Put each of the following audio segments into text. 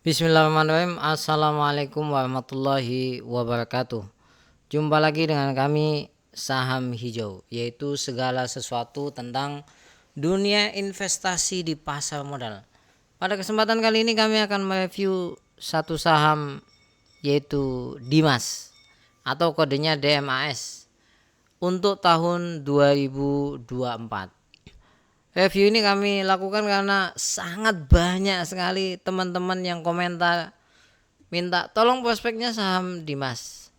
Bismillahirrahmanirrahim. Assalamualaikum warahmatullahi wabarakatuh. Jumpa lagi dengan kami Saham Hijau, yaitu segala sesuatu tentang dunia investasi di pasar modal. Pada kesempatan kali ini kami akan mereview satu saham, yaitu Dimas atau kodenya DMAS untuk tahun 2024. Review ini kami lakukan karena sangat banyak sekali teman-teman yang komentar minta tolong prospeknya saham Dimas.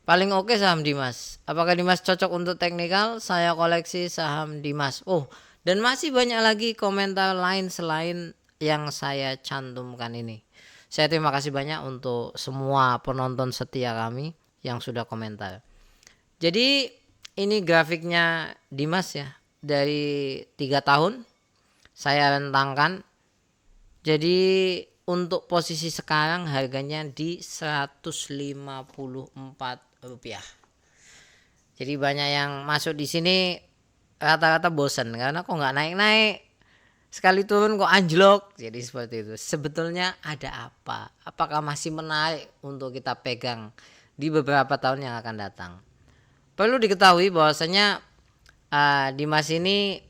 Paling oke saham Dimas. Apakah Dimas cocok untuk teknikal? Saya koleksi saham Dimas. Oh, dan masih banyak lagi komentar lain selain yang saya cantumkan ini. Saya terima kasih banyak untuk semua penonton setia kami yang sudah komentar. Jadi ini grafiknya Dimas ya, dari 3 tahun saya rentangkan. Jadi untuk posisi sekarang harganya di Rp154. Jadi banyak yang masuk di sini rata-rata bosan karena kok nggak naik-naik, sekali turun kok anjlok. Jadi seperti itu. Sebetulnya ada apa? Apakah masih menarik untuk kita pegang di beberapa tahun yang akan datang? Perlu diketahui bahwasanya Dimas ini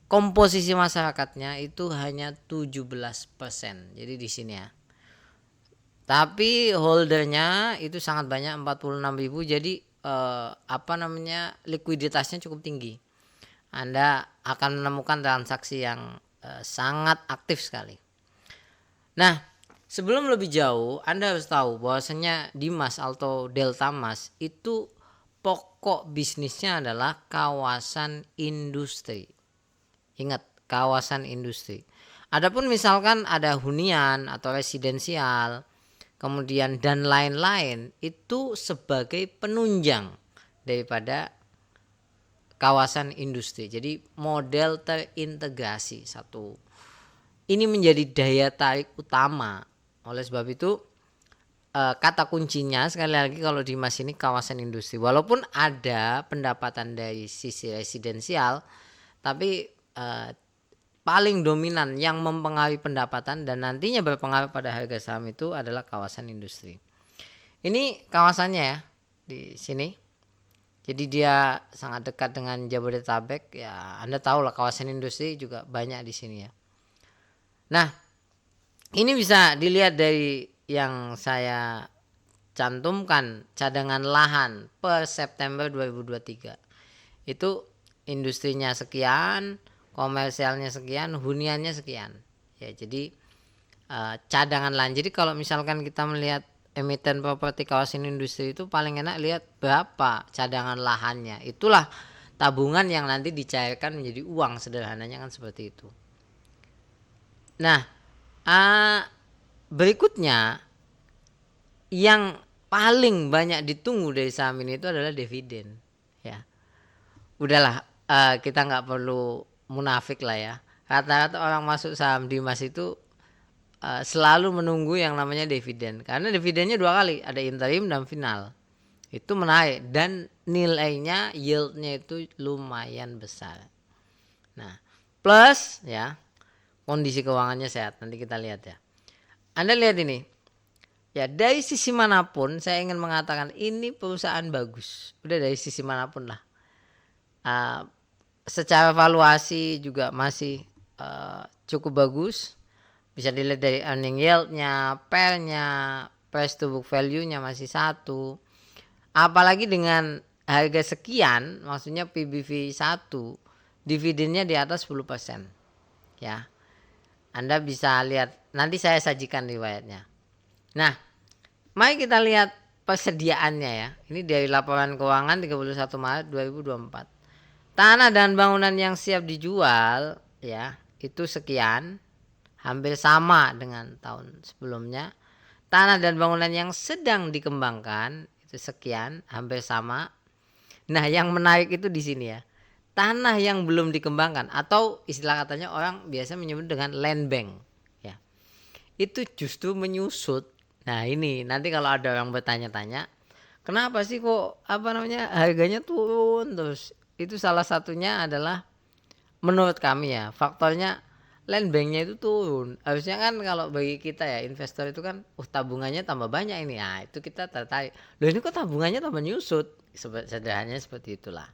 komposisi masyarakatnya itu hanya 17%. Jadi di sini ya. Tapi holdernya itu sangat banyak, 46.000. Jadi likuiditasnya cukup tinggi. Anda akan menemukan transaksi yang sangat aktif sekali. Nah, sebelum lebih jauh, Anda harus tahu bahwasanya Dimas atau Delta Mas itu pokok bisnisnya adalah kawasan industri. Ingat, kawasan industri. Adapun misalkan ada hunian atau residensial, kemudian dan lain-lain, itu sebagai penunjang daripada kawasan industri. Jadi model terintegrasi satu. Ini menjadi daya tarik utama. Oleh sebab itu kata kuncinya sekali lagi kalau di Mas ini kawasan industri. Walaupun ada pendapatan dari sisi residensial, tapi paling dominan yang mempengaruhi pendapatan dan nantinya berpengaruh pada harga saham itu adalah kawasan industri. Ini kawasannya ya di sini. Jadi dia sangat dekat dengan Jabodetabek ya. Anda tahu lah kawasan industri juga banyak di sini ya. Nah, ini bisa dilihat dari yang saya cantumkan cadangan lahan per September 2023. Itu industrinya sekian, komersialnya sekian, huniannya sekian. Ya, jadi cadangan lahan. Jadi kalau misalkan kita melihat emiten properti kawasan industri itu paling enak lihat berapa cadangan lahannya. Itulah tabungan yang nanti dicairkan menjadi uang, sederhananya kan seperti itu. Nah, berikutnya yang paling banyak ditunggu dari saham ini itu adalah dividen. Ya, udahlah, kita nggak perlu munafik lah ya. Rata-rata orang masuk saham Dimas itu selalu menunggu yang namanya dividen, karena dividennya 2 kali, ada interim dan final. Itu menarik dan nilainya, yieldnya itu lumayan besar. Nah, plus ya, kondisi keuangannya sehat. Nanti kita lihat ya. Anda lihat ini. Ya, dari sisi manapun saya ingin mengatakan ini perusahaan bagus. Udah dari sisi manapun lah. Secara valuasi juga masih cukup bagus. Bisa dilihat dari earning yield-nya, PER-nya, price to book value-nya masih 1. Apalagi dengan harga sekian, maksudnya PBV 1, dividennya di atas 10%. Ya. Anda bisa lihat, nanti saya sajikan riwayatnya. Nah, mari kita lihat persediaannya ya. Ini dari laporan keuangan 31 Maret 2024. Tanah dan bangunan yang siap dijual ya, itu sekian. Hampir sama dengan tahun sebelumnya. Tanah dan bangunan yang sedang dikembangkan itu sekian, hampir sama. Nah, yang menarik itu di sini ya. Tanah yang belum dikembangkan atau istilah katanya orang biasa menyebut dengan land bank ya. Itu justru menyusut. Nah, ini nanti kalau ada orang bertanya-tanya, kenapa sih kok harganya turun terus? Itu salah satunya adalah menurut kami ya, faktornya land banknya itu turun. Harusnya kan kalau bagi kita ya investor itu kan, tabungannya tambah banyak ini. Nah, itu kita tertarik. Loh ini kok tabungannya tambah nyusut? Sederhananya seperti itulah.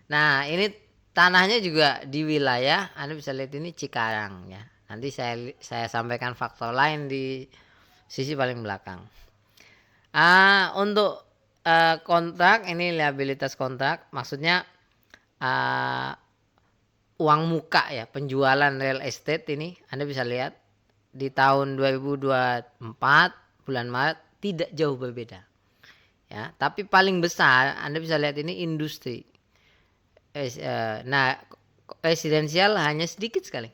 Nah, ini tanahnya juga di wilayah, Anda bisa lihat ini Cikarang ya. Nanti saya sampaikan faktor lain di sisi paling belakang. Untuk kontrak ini liabilitas kontrak, maksudnya uang muka ya, penjualan real estate ini Anda bisa lihat di tahun 2024 bulan Maret tidak jauh berbeda. Ya, tapi paling besar Anda bisa lihat ini industri. Nah, residensial hanya sedikit sekali.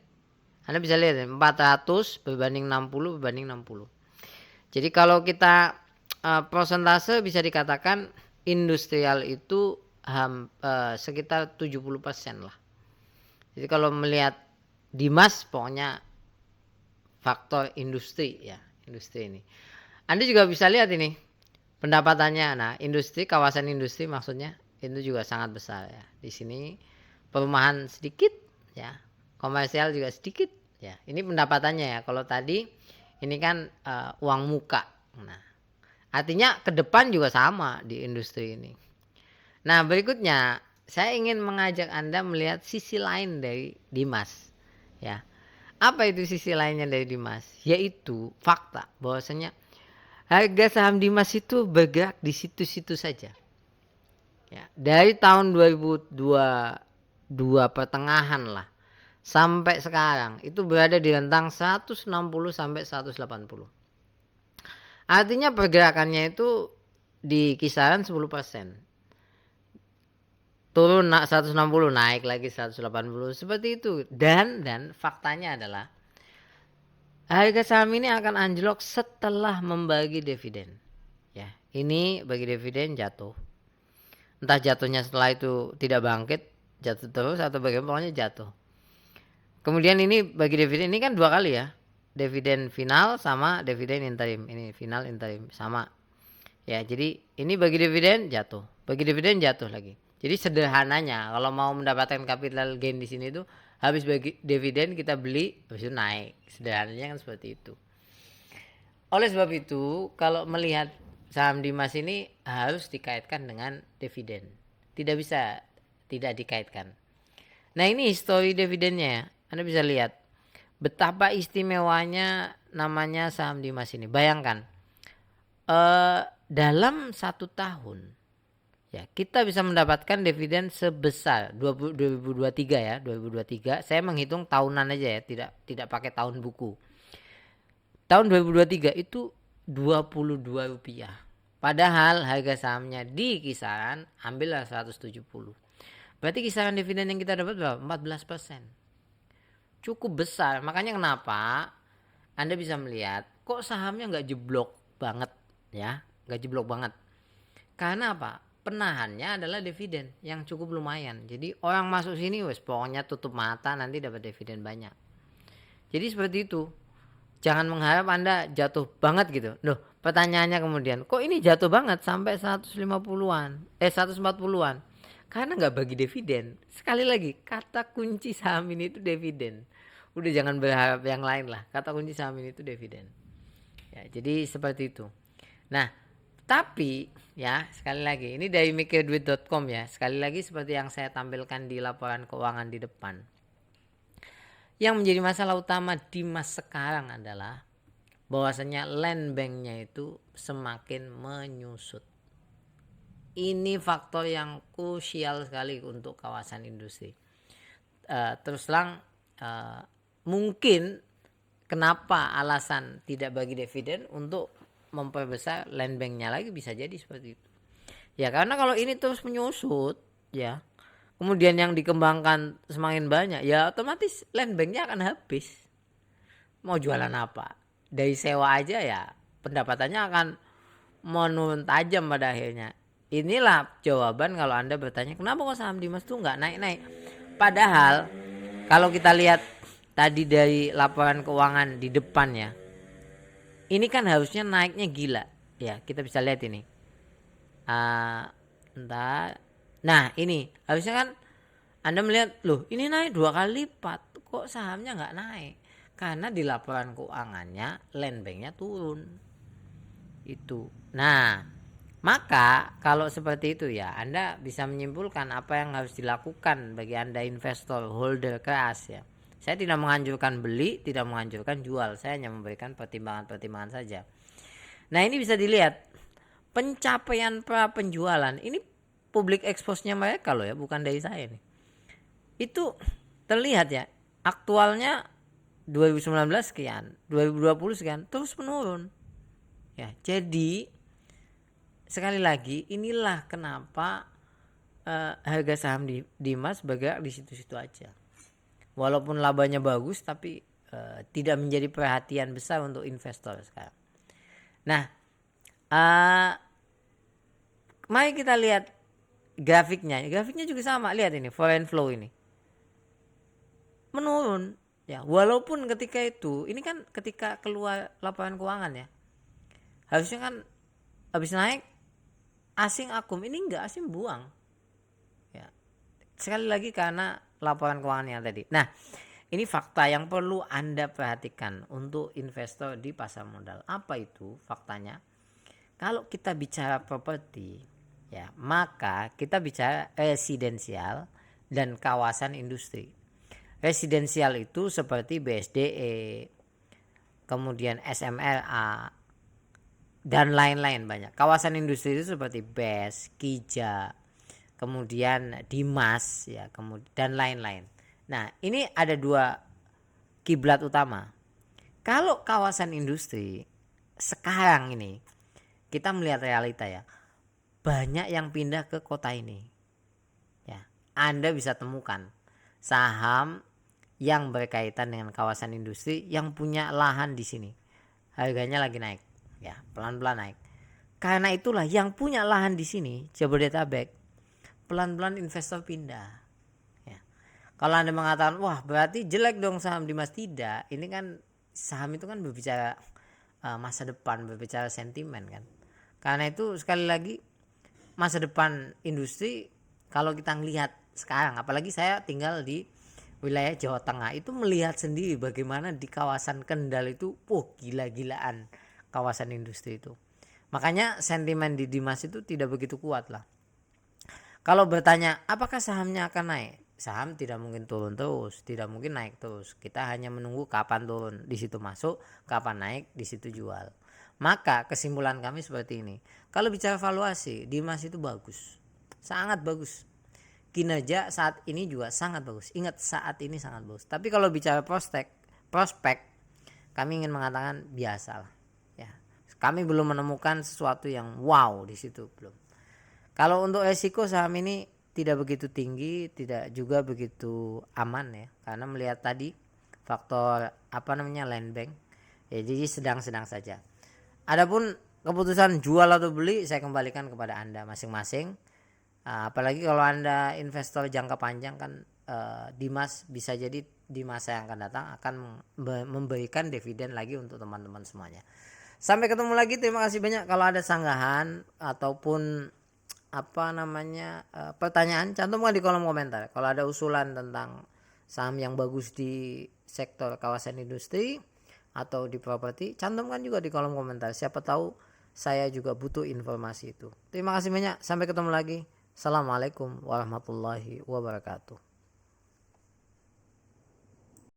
Anda bisa lihat 400 berbanding 60 berbanding 60. Jadi kalau kita persentase bisa dikatakan industrial itu sekitar 70% lah. Jadi kalau melihat Dimas pokoknya faktor industri ya, industri ini. Anda juga bisa lihat ini pendapatannya. Nah, industri, kawasan industri maksudnya itu juga sangat besar ya. Di sini perumahan sedikit ya, komersial juga sedikit ya. Ini pendapatannya ya. Kalau tadi ini kan uang muka. Nah, artinya ke depan juga sama di industri ini. Nah, berikutnya saya ingin mengajak Anda melihat sisi lain dari Dimas ya. Apa itu sisi lainnya dari Dimas? Yaitu fakta bahwasanya harga saham Dimas itu bergerak di situ-situ saja. Ya, dari tahun 2022 pertengahan lah sampai sekarang itu berada di rentang 160 sampai 180. Artinya pergerakannya itu di kisaran 10%. Turun 160 naik lagi 180 seperti itu. Dan faktanya adalah harga saham ini akan anjlok setelah membagi dividen. Ya, ini bagi dividen jatuh. Entah jatuhnya setelah itu tidak bangkit, jatuh terus atau bagaimana, pokoknya jatuh. Kemudian ini bagi dividen ini kan 2 kali ya. Dividen final sama dividen interim. Ini final interim sama. Ya, jadi ini bagi dividen jatuh. Bagi dividen jatuh lagi. Jadi sederhananya kalau mau mendapatkan capital gain di sini itu habis bagi dividen kita beli, habis itu naik. Sederhananya kan seperti itu. Oleh sebab itu, kalau melihat saham Dimas ini harus dikaitkan dengan dividen. Tidak bisa tidak dikaitkan. Nah, ini histori dividennya ya. Anda bisa lihat betapa istimewanya namanya saham Dimas ini. Bayangkan dalam 1 tahun ya kita bisa mendapatkan dividen sebesar 2023 ya, 2023. Saya menghitung tahunan aja ya, tidak pakai tahun buku. Tahun 2023 itu Rp22. Padahal harga sahamnya di kisaran ambillah 170. Berarti kisaran dividen yang kita dapat berapa? 14%. Cukup besar. Makanya kenapa Anda bisa melihat kok sahamnya nggak jeblok banget ya, nggak jeblok banget. Karena apa? Penahannya adalah dividen yang cukup lumayan. Jadi orang masuk sini wes pokoknya tutup mata nanti dapat dividen banyak. Jadi seperti itu. Jangan mengharap Anda jatuh banget gitu. Loh, pertanyaannya kemudian, kok ini jatuh banget sampai 150-an, 140-an? Karena nggak bagi dividen. Sekali lagi, kata kunci saham ini itu dividen. Udah jangan berharap yang lain lah. Kata kunci saham ini itu dividen. Ya, jadi seperti itu. Nah, tapi ya sekali lagi, ini dari mikirduit.com ya. Sekali lagi seperti yang saya tampilkan di laporan keuangan di depan. Yang menjadi masalah utama Dimas sekarang adalah bahwasanya land banknya itu semakin menyusut. Ini faktor yang krusial sekali untuk kawasan industri. Terus terang mungkin kenapa alasan tidak bagi dividen untuk memperbesar land banknya lagi, bisa jadi seperti itu. Ya karena kalau ini terus menyusut ya, kemudian yang dikembangkan semakin banyak, ya otomatis land banknya akan habis. Mau jualan apa? Dari sewa aja ya pendapatannya akan menurun tajam pada akhirnya. Inilah jawaban kalau Anda bertanya kenapa kok saham Dimas tuh nggak naik-naik. Padahal kalau kita lihat tadi dari laporan keuangan di depan ya, ini kan harusnya naiknya gila. Ya kita bisa lihat ini. Nah ini harusnya kan Anda melihat loh ini naik 2 kali lipat, kok sahamnya nggak naik? Karena di laporan keuangannya land banknya turun. Itu. Nah, maka kalau seperti itu ya, Anda bisa menyimpulkan apa yang harus dilakukan bagi Anda investor holder keras ya. Saya tidak menganjurkan beli, tidak menganjurkan jual. Saya hanya memberikan pertimbangan-pertimbangan saja. Nah, ini bisa dilihat pencapaian pra penjualan. Ini public expose-nya mereka loh ya, bukan dari saya nih. Itu terlihat ya, aktualnya 2019 sekian, 2020 sekian, terus menurun. Ya, jadi sekali lagi inilah kenapa harga saham di Dimas bergerak di situ-situ aja. Walaupun labanya bagus tapi tidak menjadi perhatian besar untuk investor sekarang. Nah, mari kita lihat grafiknya. Grafiknya juga sama. Lihat ini foreign flow ini menurun. Ya, walaupun ketika itu, ini kan ketika keluar laporan keuangan ya, harusnya kan habis naik asing akum, ini enggak, asing buang. Ya, sekali lagi karena laporan keuangan yang tadi. Nah, ini fakta yang perlu Anda perhatikan untuk investor di pasar modal. Apa itu faktanya? Kalau kita bicara properti, ya, maka kita bicara residensial dan kawasan industri. Residensial itu seperti BSDE, kemudian SMRA, dan lain-lain banyak. Kawasan industri itu seperti BES, Kija, kemudian Dimas, ya, kemudian dan lain-lain. Nah, ini ada dua kiblat utama. Kalau kawasan industri sekarang ini kita melihat realita ya, banyak yang pindah ke kota ini. Ya, Anda bisa temukan saham yang berkaitan dengan kawasan industri yang punya lahan di sini. Harganya lagi naik, ya, pelan-pelan naik. Karena itulah yang punya lahan di sini, Jabodetabek, pelan-pelan investor pindah. Kalau Anda mengatakan, wah berarti jelek dong saham Dimas, tidak. Ini kan saham itu kan berbicara masa depan, berbicara sentimen kan. Karena itu sekali lagi masa depan industri kalau kita lihat sekarang, apalagi saya tinggal di wilayah Jawa Tengah, itu melihat sendiri bagaimana di kawasan Kendal itu, gila-gilaan kawasan industri itu. Makanya sentimen di Dimas itu tidak begitu kuat lah. Kalau bertanya apakah sahamnya akan naik? Saham tidak mungkin turun terus, tidak mungkin naik terus. Kita hanya menunggu kapan turun, di situ masuk, kapan naik, di situ jual. Maka kesimpulan kami seperti ini. Kalau bicara valuasi, Dimas itu bagus. Sangat bagus. Kinerja saat ini juga sangat bagus. Ingat, saat ini sangat bagus. Tapi kalau bicara prospek, kami ingin mengatakan biasa lah. Ya. Kami belum menemukan sesuatu yang wow di situ, belum. Kalau untuk resiko saham ini tidak begitu tinggi, tidak juga begitu aman ya, karena melihat tadi faktor land bank ya, jadi sedang-sedang saja. Adapun keputusan jual atau beli saya kembalikan kepada Anda masing-masing. Apalagi kalau Anda investor jangka panjang kan, Dimas bisa jadi di masa yang akan datang akan memberikan dividen lagi untuk teman-teman semuanya. Sampai ketemu lagi, terima kasih banyak. Kalau ada sanggahan ataupun pertanyaan, cantumkan di kolom komentar. Kalau ada usulan tentang saham yang bagus di sektor kawasan industri atau di properti, cantumkan juga di kolom komentar. Siapa tahu saya juga butuh informasi itu. Terima kasih banyak, sampai ketemu lagi. Assalamualaikum warahmatullahi wabarakatuh.